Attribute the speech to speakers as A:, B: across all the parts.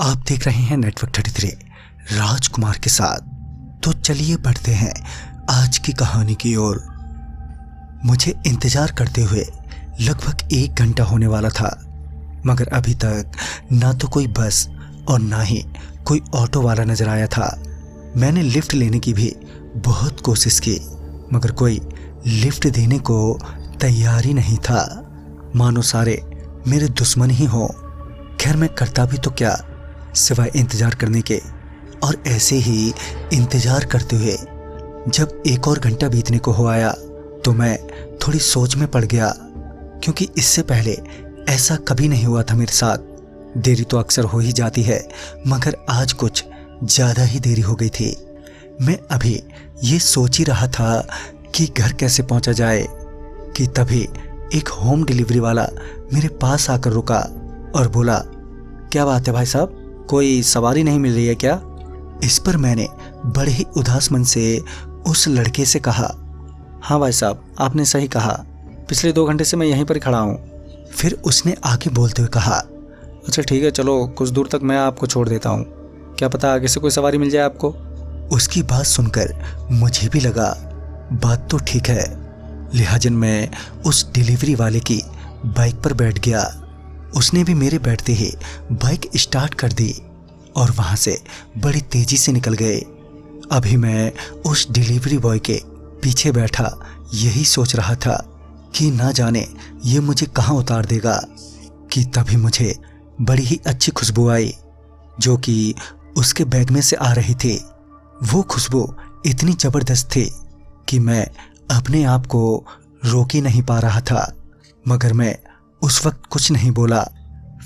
A: आप देख रहे हैं नेटवर्क 33 राजकुमार के साथ। तो चलिए बढ़ते हैं आज की कहानी की ओर। मुझे इंतजार करते हुए लगभग 1 घंटा होने वाला था, मगर अभी तक ना तो कोई बस और ना ही कोई ऑटो वाला नजर आया था। मैंने लिफ्ट लेने की भी बहुत कोशिश की, मगर कोई लिफ्ट देने को तैयार ही नहीं था, मानो सारे मेरे दुश्मन ही हों। खैर मैं करता भी तो क्या, सिवाय इंतजार करने के। और ऐसे ही इंतजार करते हुए जब 1 और घंटा बीतने को हो आया तो मैं थोड़ी सोच में पड़ गया, क्योंकि इससे पहले ऐसा कभी नहीं हुआ था मेरे साथ। देरी तो अक्सर हो ही जाती है, मगर आज कुछ ज़्यादा ही देरी हो गई थी। मैं अभी ये सोच ही रहा था कि घर कैसे पहुंचा जाए कि तभी एक होम डिलीवरी वाला मेरे पास आकर रुका और बोला, क्या बात है भाई साहब, कोई सवारी नहीं मिल रही है क्या? इस पर मैंने बड़े ही उदास मन से उस लड़के से कहा, हाँ भाई साहब, आपने सही कहा, पिछले 2 घंटे से मैं यहीं पर खड़ा हूँ। फिर उसने आगे बोलते हुए कहा, अच्छा ठीक है, चलो कुछ दूर तक मैं आपको छोड़ देता हूँ, क्या पता आगे से कोई सवारी मिल जाए आपको। उसकी बात सुनकर मुझे भी लगा बात तो ठीक है, लिहाजन मैं उस डिलीवरी वाले की बाइक पर बैठ गया। उसने भी मेरे बैठते ही बाइक स्टार्ट कर दी और वहाँ से बड़ी तेजी से निकल गए। अभी मैं उस डिलीवरी बॉय के पीछे बैठा यही सोच रहा था कि ना जाने ये मुझे कहाँ उतार देगा, कि तभी मुझे बड़ी ही अच्छी खुशबू आई जो कि उसके बैग में से आ रही थी। वो खुशबू इतनी ज़बरदस्त थी कि मैं अपने आप को रोक ही नहीं पा रहा था, मगर मैं उस वक्त कुछ नहीं बोला।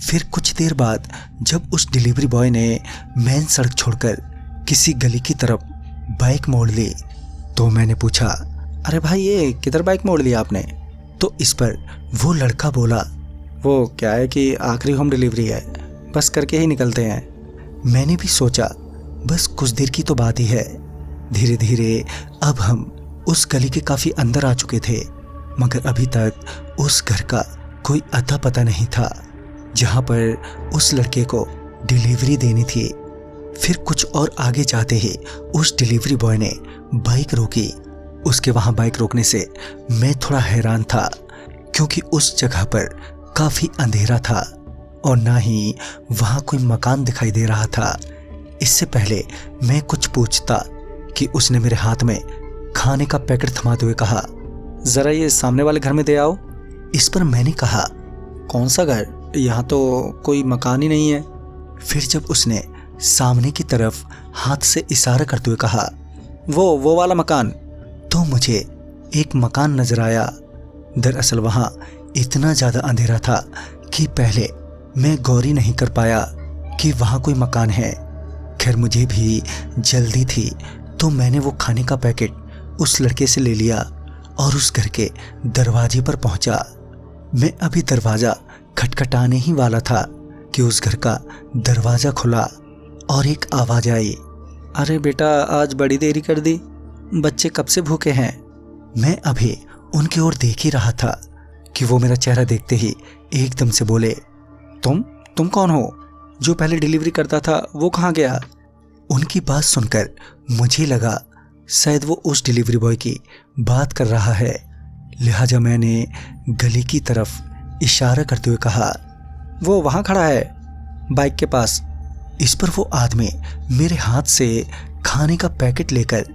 A: फिर कुछ देर बाद जब उस डिलीवरी बॉय ने मेन सड़क छोड़कर किसी गली की तरफ बाइक मोड़ ली तो मैंने पूछा, अरे भाई ये किधर बाइक मोड़ लिया आपने? तो इस पर वो लड़का बोला, वो क्या है कि आखिरी होम डिलीवरी है, बस करके ही निकलते हैं। मैंने भी सोचा बस कुछ देर की तो बात ही है। धीरे धीरे अब हम उस गली के काफ़ी अंदर आ चुके थे, मगर अभी तक उस घर का कोई अता पता नहीं था जहाँ पर उस लड़के को डिलीवरी देनी थी। फिर कुछ और आगे जाते ही उस डिलीवरी बॉय ने बाइक रोकी। उसके वहाँ बाइक रोकने से मैं थोड़ा हैरान था, क्योंकि उस जगह पर काफ़ी अंधेरा था और ना ही वहाँ कोई मकान दिखाई दे रहा था। इससे पहले मैं कुछ पूछता कि उसने मेरे हाथ में खाने का पैकेट थमाते हुए कहा, ज़रा ये सामने वाले घर में दे आओ। इस पर मैंने कहा, कौन सा घर, यहाँ तो कोई मकान ही नहीं है। फिर जब उसने सामने की तरफ हाथ से इशारा करते हुए कहा, वो वाला मकान, तो मुझे एक मकान नजर आया। दरअसल वहाँ इतना ज़्यादा अंधेरा था कि पहले मैं गौर ही नहीं कर पाया कि वहाँ कोई मकान है। खैर मुझे भी जल्दी थी तो मैंने वो खाने का पैकेट उस लड़के से ले लिया और उस घर के दरवाजे पर पहुंचा। मैं अभी दरवाज़ा खटखटाने ही वाला था कि उस घर का दरवाज़ा खुला और एक आवाज़ आई, अरे बेटा आज बड़ी देरी कर दी, बच्चे कब से भूखे हैं। मैं अभी उनकी ओर देख ही रहा था कि वो मेरा चेहरा देखते ही एकदम से बोले, तुम कौन हो? जो पहले डिलीवरी करता था वो कहाँ गया? उनकी बात सुनकर मुझे लगा शायद वो उस डिलीवरी बॉय की बात कर रहा है, लिहाजा मैंने गली की तरफ इशारा करते हुए कहा, वो वहाँ खड़ा है बाइक के पास। इस पर वो आदमी मेरे हाथ से खाने का पैकेट लेकर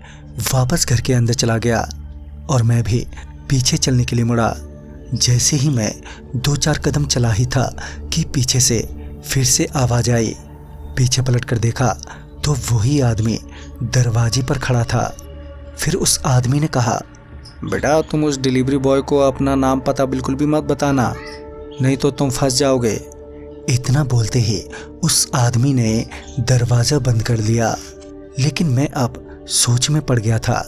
A: वापस घर के अंदर चला गया और मैं भी पीछे चलने के लिए मुड़ा। जैसे ही मैं 2-4 कदम चला ही था कि पीछे से फिर से आवाज़ आई। पीछे पलट कर देखा तो वही आदमी दरवाजे पर खड़ा था। फिर उस आदमी ने कहा, बेटा तुम उस डिलीवरी बॉय को अपना नाम पता बिल्कुल भी मत बताना, नहीं तो तुम फंस जाओगे। इतना बोलते ही उस आदमी ने दरवाज़ा बंद कर दिया। लेकिन मैं अब सोच में पड़ गया था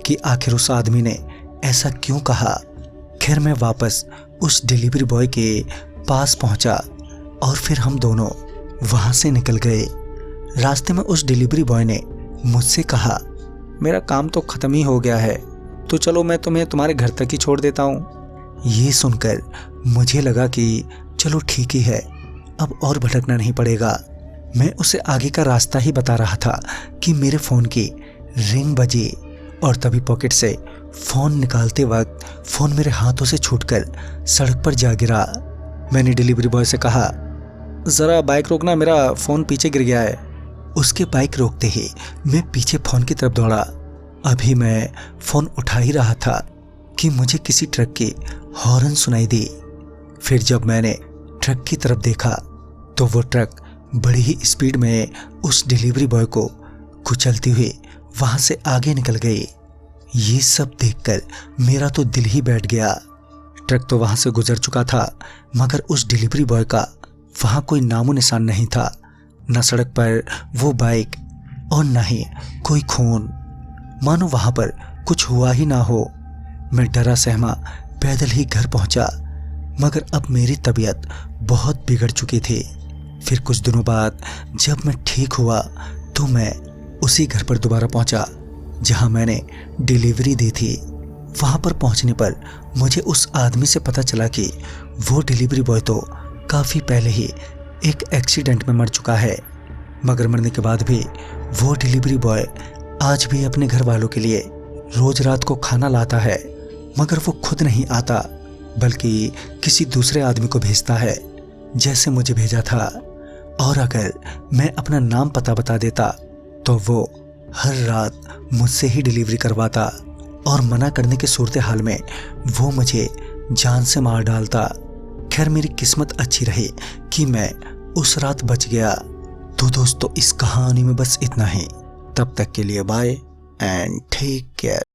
A: कि आखिर उस आदमी ने ऐसा क्यों कहा। खैर मैं वापस उस डिलीवरी बॉय के पास पहुंचा और फिर हम दोनों वहाँ से निकल गए। रास्ते में उस डिलीवरी बॉय ने मुझसे कहा, मेरा काम तो ख़त्म ही हो गया है, तो चलो मैं तुम्हें तुम्हारे घर तक ही छोड़ देता हूँ। ये सुनकर मुझे लगा कि चलो ठीक ही है, अब और भटकना नहीं पड़ेगा। मैं उसे आगे का रास्ता ही बता रहा था कि मेरे फ़ोन की रिंग बजी और तभी पॉकेट से फ़ोन निकालते वक्त फ़ोन मेरे हाथों से छूटकर सड़क पर जा गिरा। मैंने डिलीवरी बॉय से कहा, ज़रा बाइक रोकना, मेरा फ़ोन पीछे गिर गया है। उसके बाइक रोकते ही मैं पीछे फ़ोन की तरफ दौड़ा। अभी मैं फ़ोन उठा ही रहा था कि मुझे किसी ट्रक की हॉर्न सुनाई दी। फिर जब मैंने ट्रक की तरफ देखा तो वो ट्रक बड़ी ही स्पीड में उस डिलीवरी बॉय को कुचलती हुई वहां से आगे निकल गई। ये सब देखकर मेरा तो दिल ही बैठ गया। ट्रक तो वहां से गुजर चुका था, मगर उस डिलीवरी बॉय का वहां कोई नामो निशान नहीं था। न सड़क पर वो बाइक और न ही कोई खून, मानो वहां पर कुछ हुआ ही ना हो। मैं डरा सहमा पैदल ही घर पहुंचा, मगर अब मेरी तबीयत बहुत बिगड़ चुकी थी। फिर कुछ दिनों बाद जब मैं ठीक हुआ तो मैं उसी घर पर दोबारा पहुंचा जहां मैंने डिलीवरी दी थी। वहां पर पहुंचने पर मुझे उस आदमी से पता चला कि वो डिलीवरी बॉय तो काफ़ी पहले ही एक एक्सीडेंट में मर चुका है, मगर मरने के बाद भी वो डिलीवरी बॉय आज भी अपने घर वालों के लिए रोज रात को खाना लाता है, मगर वो खुद नहीं आता बल्कि किसी दूसरे आदमी को भेजता है जैसे मुझे भेजा था। और अगर मैं अपना नाम पता बता देता तो वो हर रात मुझसे ही डिलीवरी करवाता और मना करने के सूरत हाल में वो मुझे जान से मार डालता। खैर मेरी किस्मत अच्छी रही कि मैं उस रात बच गया। तो दोस्तों इस कहानी में बस इतना ही। तब तक के लिए बाय एंड टेक केयर।